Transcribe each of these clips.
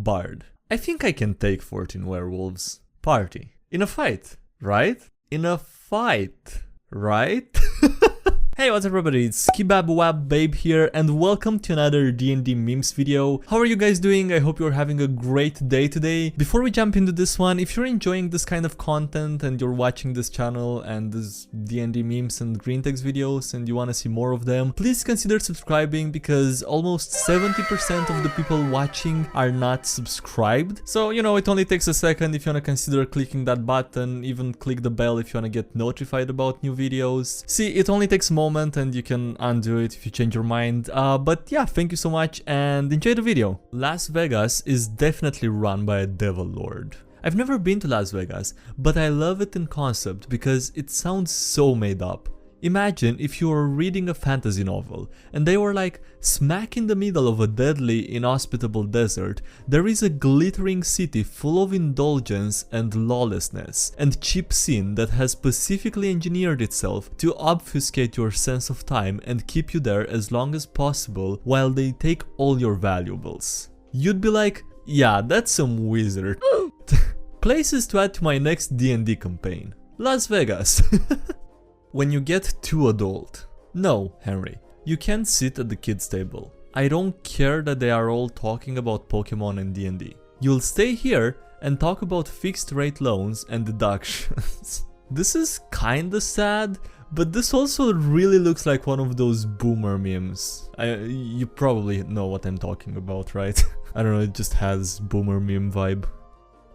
Bard. I think I can take 14 werewolves. Party. In a fight, right? In a fight, right? Hey, what's up everybody, it's KebabWabBabe here and welcome to another D&D memes video. How are you guys doing? I hope you're having a great day today. Before we jump into this one, if you're enjoying this kind of content and you're watching this channel and this D&D memes and green text videos and you want to see more of them, please consider subscribing because almost 70% of the people watching are not subscribed. So, you know, it only takes a second if you want to consider clicking that button, even click the bell if you want to get notified about new videos. See, it only takes a moment and you can undo it if you change your mind, but yeah, thank you so much and enjoy the video. Las Vegas is definitely run by a devil lord. I've never been to Las Vegas, but I love it in concept because it sounds so made up. Imagine if you were reading a fantasy novel and they were like, smack in the middle of a deadly, inhospitable desert, there is a glittering city full of indulgence and lawlessness and cheap sin that has specifically engineered itself to obfuscate your sense of time and keep you there as long as possible while they take all your valuables. You'd be like, yeah, that's some wizard. Places to add to my next D&D campaign. Las Vegas. When you get too adult. No, Henry, you can't sit at the kids' table. I don't care that they are all talking about Pokemon and D&D. You'll stay here and talk about fixed rate loans and deductions. This is kinda sad, but this also really looks like one of those boomer memes. You probably know what I'm talking about, right? I don't know, it just has boomer meme vibe.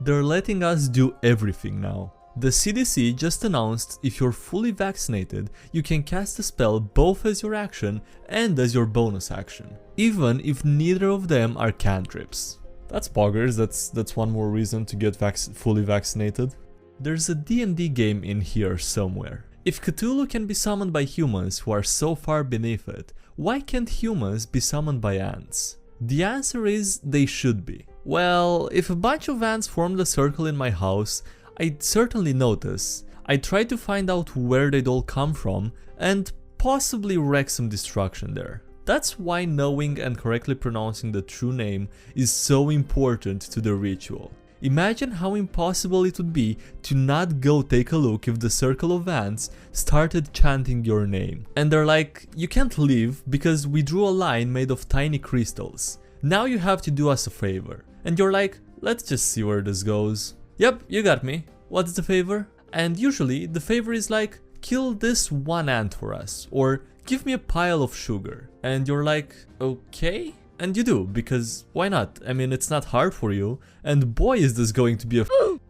They're letting us do everything now. The CDC just announced if you're fully vaccinated, you can cast a spell both as your action and as your bonus action, even if neither of them are cantrips. That's poggers, that's one more reason to get fully vaccinated. There's a D&D game in here somewhere. If Cthulhu can be summoned by humans who are so far beneath it, why can't humans be summoned by ants? The answer is they should be. Well, if a bunch of ants formed a circle in my house, I'd certainly notice. I'd try to find out where they'd all come from and possibly wreak some destruction there. That's why knowing and correctly pronouncing the true name is so important to the ritual. Imagine how impossible it would be to not go take a look if the circle of ants started chanting your name. And they're like, you can't leave because we drew a line made of tiny crystals. Now you have to do us a favor. And you're like, let's just see where this goes. Yep, you got me. What's the favor? And usually the favor is like, kill this one ant for us, or give me a pile of sugar. And you're like, okay? And you do, because why not? I mean, it's not hard for you, and boy is this going to be a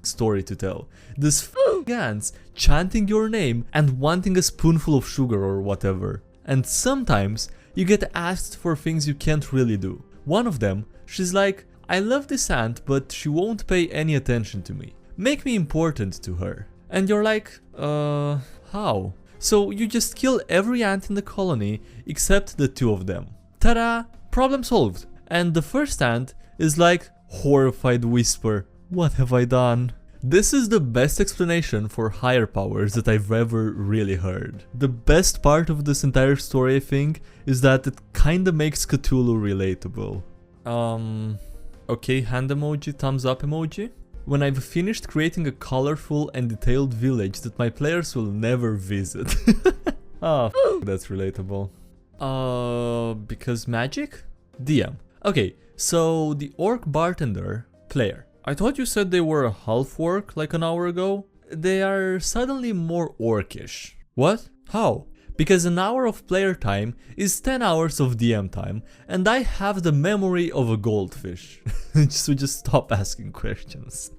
story to tell. This ants chanting your name and wanting a spoonful of sugar or whatever. And sometimes you get asked for things you can't really do. One of them, she's like, I love this ant, but she won't pay any attention to me. Make me important to her. And you're like, how? So you just kill every ant in the colony except the two of them. Ta-da! Problem solved. And the first ant is like, horrified whisper, what have I done? This is the best explanation for higher powers that I've ever really heard. The best part of this entire story, I think, is that it kinda makes Cthulhu relatable. Okay, hand emoji, thumbs up emoji. When I've finished creating a colorful and detailed village that my players will never visit. Ah, that's relatable. Because magic? DM. Okay, so the orc bartender, player. I thought you said they were a half orc like an hour ago. They are suddenly more orcish. What? How? Because an hour of player time is 10 hours of DM time, and I have the memory of a goldfish. So just stop asking questions.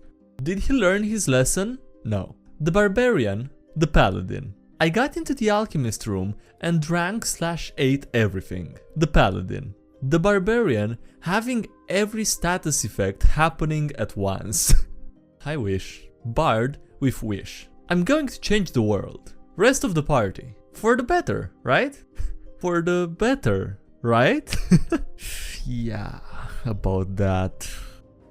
Did he learn his lesson? No. The barbarian, the paladin. I got into the alchemist room and drank/ate everything. The paladin. The barbarian, having every status effect happening at once. I wish. Bard with wish. I'm going to change the world. Rest of the party. For the better, right? For the better, right? Yeah, about that.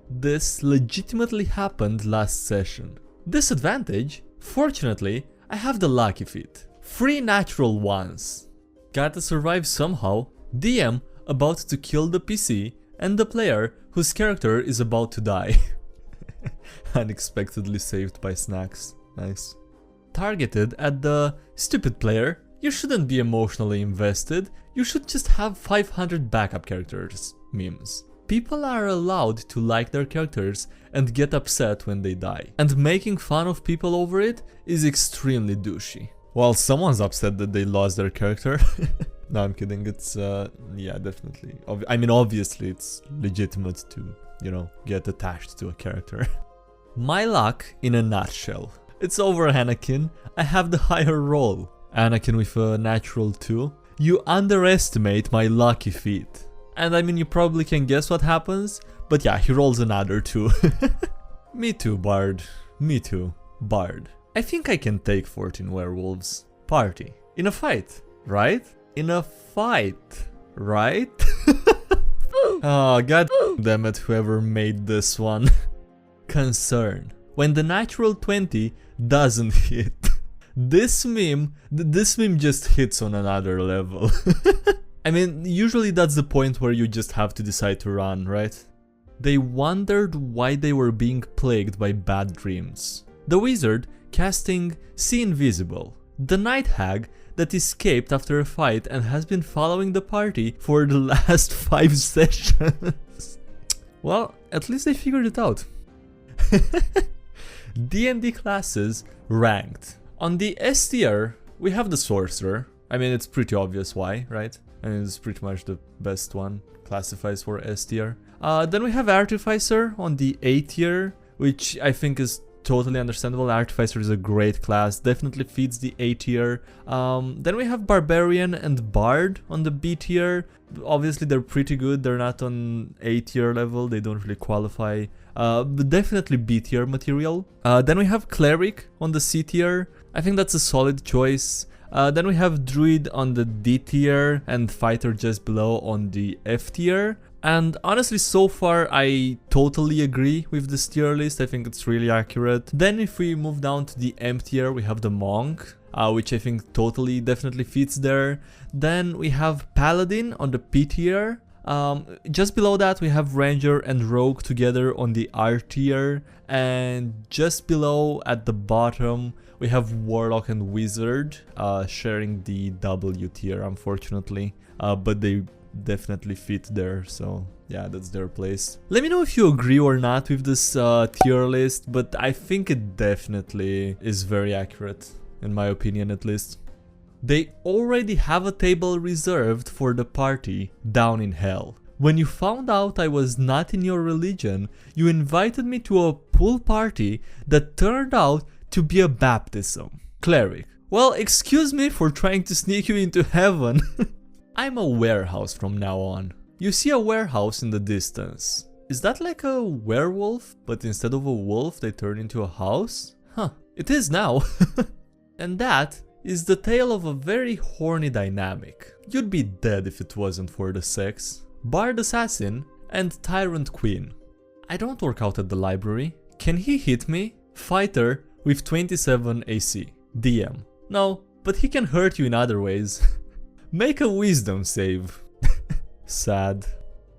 This legitimately happened last session. Disadvantage? Fortunately, I have the lucky feat. 3 natural ones. Gotta survive somehow. DM about to kill the PC and the player whose character is about to die. Unexpectedly saved by snacks. Nice. Targeted at the stupid player, you shouldn't be emotionally invested, you should just have 500 backup characters memes. People are allowed to like their characters and get upset when they die, and making fun of people over it is extremely douchey. Well, someone's upset that they lost their character. No, I'm kidding, it's, yeah, definitely. I mean, obviously it's legitimate to, you know, get attached to a character. My luck in a nutshell. It's over, Anakin, I have the higher roll. Anakin with a natural 2. You underestimate my lucky feat. And I mean, you probably can guess what happens, but yeah, he rolls another 2. Me too, Bard. Me too, Bard. I think I can take 14 werewolves. Party. In a fight, right? In a fight, right? Oh, god damn it, whoever made this one. Concern. When the natural 20 doesn't hit. This meme just hits on another level. I mean, usually that's the point where you just have to decide to run, right? They wondered why they were being plagued by bad dreams. The wizard casting See Invisible. The night hag that escaped after a fight and has been following the party for the last 5 sessions. Well, at least they figured it out. D&D classes ranked. On the S tier, we have the sorcerer. I mean, it's pretty obvious why, right? I mean, it's pretty much the best one, classifies for S tier. Then we have artificer on the A tier, which I think is totally understandable. Artificer is a great class, definitely fits the A tier. Then we have barbarian and bard on the B tier. Obviously they're pretty good, they're not on A tier level, they don't really qualify. But definitely B tier material. Then we have cleric on the C tier. I think that's a solid choice. Then we have druid on the D tier and fighter just below on the F tier. And honestly, so far I totally agree with this tier list. I think it's really accurate. Then if we move down to the M tier, we have the monk, which I think totally definitely fits there. Then we have paladin on the P tier. Just below that we have ranger and rogue together on the R tier, and just below at the bottom we have warlock and wizard sharing the W tier, unfortunately, but they definitely fit there, so yeah, that's their place. Let me know if you agree or not with this tier list, but I think it definitely is very accurate, in my opinion at least. They already have a table reserved for the party down in hell. When you found out I was not in your religion, you invited me to a pool party that turned out to be a baptism. Cleric. Well, excuse me for trying to sneak you into heaven. I'm a warehouse from now on. You see a warehouse in the distance. Is that like a werewolf, but instead of a wolf they turn into a house? Huh, it is now. And that is the tale of a very horny dynamic. You'd be dead if it wasn't for the sex. Bard Assassin and Tyrant Queen. I don't work out at the library. Can he hit me? Fighter with 27 AC. DM. No, but he can hurt you in other ways. Make a wisdom save. Sad.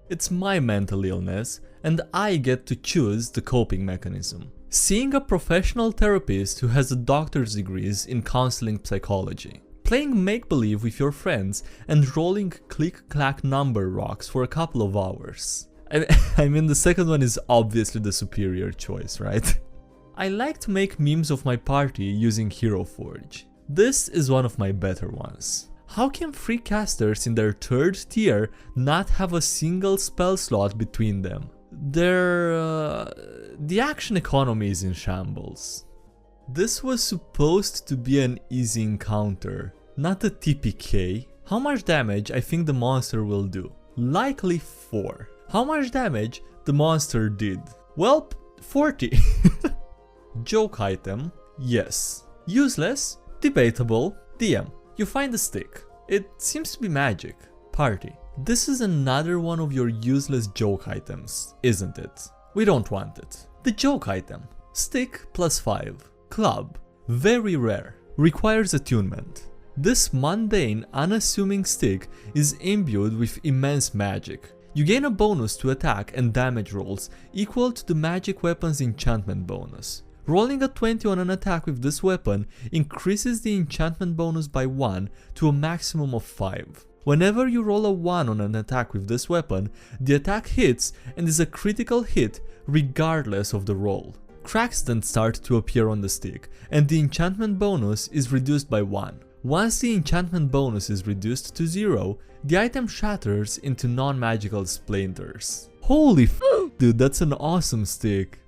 It's my mental illness and I get to choose the coping mechanism. Seeing a professional therapist who has a doctor's degrees in counseling psychology. Playing make-believe with your friends and rolling click-clack number rocks for a couple of hours. I mean, the second one is obviously the superior choice, right? I like to make memes of my party using Hero Forge. This is one of my better ones. How can free casters in their third tier not have a single spell slot between them? The action economy is in shambles. This was supposed to be an easy encounter, not a TPK. How much damage I think the monster will do? Likely 4. How much damage the monster did? Well, 40. Joke item? Yes. Useless? Debatable. DM. You find a stick. It seems to be magic. Party. This is another one of your useless joke items, isn't it? We don't want it. The joke item. Stick plus 5. Club. Very rare. Requires attunement. This mundane, unassuming stick is imbued with immense magic. you gain a bonus to attack and damage rolls equal to the magic weapon's enchantment bonus. Rolling a 20 on an attack with this weapon increases the enchantment bonus by 1 to a maximum of 5. Whenever you roll a 1 on an attack with this weapon, the attack hits and is a critical hit regardless of the roll. Cracks then start to appear on the stick, and the enchantment bonus is reduced by 1. Once the enchantment bonus is reduced to 0, the item shatters into non-magical splinters. Holy f***, dude, that's an awesome stick.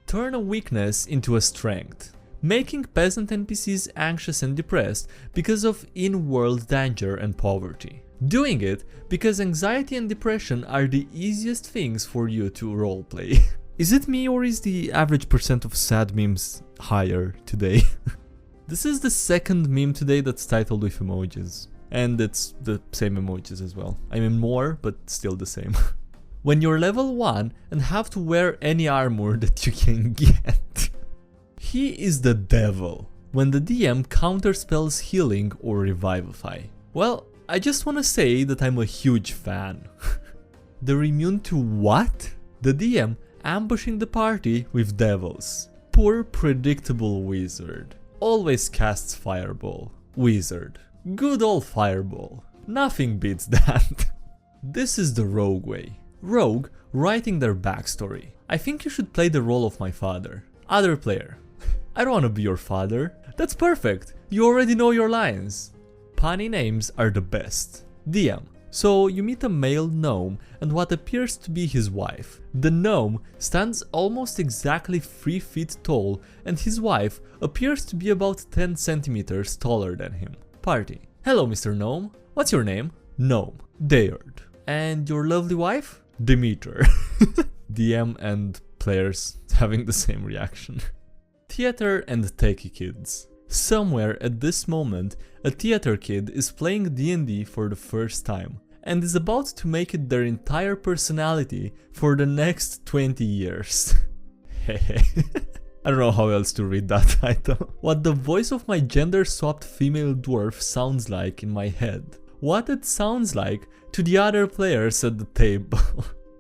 Turn a weakness into a strength, making peasant NPCs anxious and depressed because of in-world danger and poverty. Doing it because anxiety and depression are the easiest things for you to roleplay. Is it me, or is the average percent of sad memes higher today? This is the second meme today that's titled with emojis. And it's the same emojis as well. I mean more, but still the same. When you're level 1 and have to wear any armor that you can get. He is the devil when the DM counterspells healing or revivify. Well, I just wanna say that I'm a huge fan. They're immune to what? The DM ambushing the party with devils. Poor predictable wizard. Always casts fireball. Wizard. Good old fireball. Nothing beats that. This is the rogue way. Rogue writing their backstory. I think you should play the role of my father. Other player. I don't want to be your father. That's perfect. You already know your lines. Punny names are the best. DM. So you meet a male gnome and what appears to be his wife. The gnome stands almost exactly 3 feet tall and his wife appears to be about 10 centimeters taller than him. Party. Hello, Mr. Gnome. What's your name? Gnome. Dayard. And your lovely wife? Demeter. DM and players having the same reaction. Theater and techie kids. Somewhere at this moment, a theater kid is playing D&D for the first time and is about to make it their entire personality for the next 20 years. Hehe. I don't know how else to read that title. What the voice of my gender-swapped female dwarf sounds like in my head. What it sounds like to the other players at the table.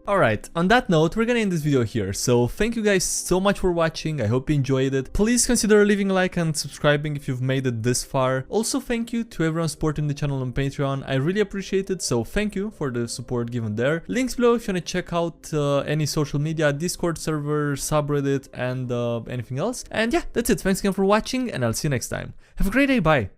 Alright, on that note, we're gonna end this video here, so thank you guys so much for watching, I hope you enjoyed it. Please consider leaving a like and subscribing if you've made it this far. Also, thank you to everyone supporting the channel on Patreon, I really appreciate it, so thank you for the support given there. Links below if you wanna check out any social media, Discord server, subreddit, and anything else. And yeah, that's it, thanks again for watching, and I'll see you next time. Have a great day, bye!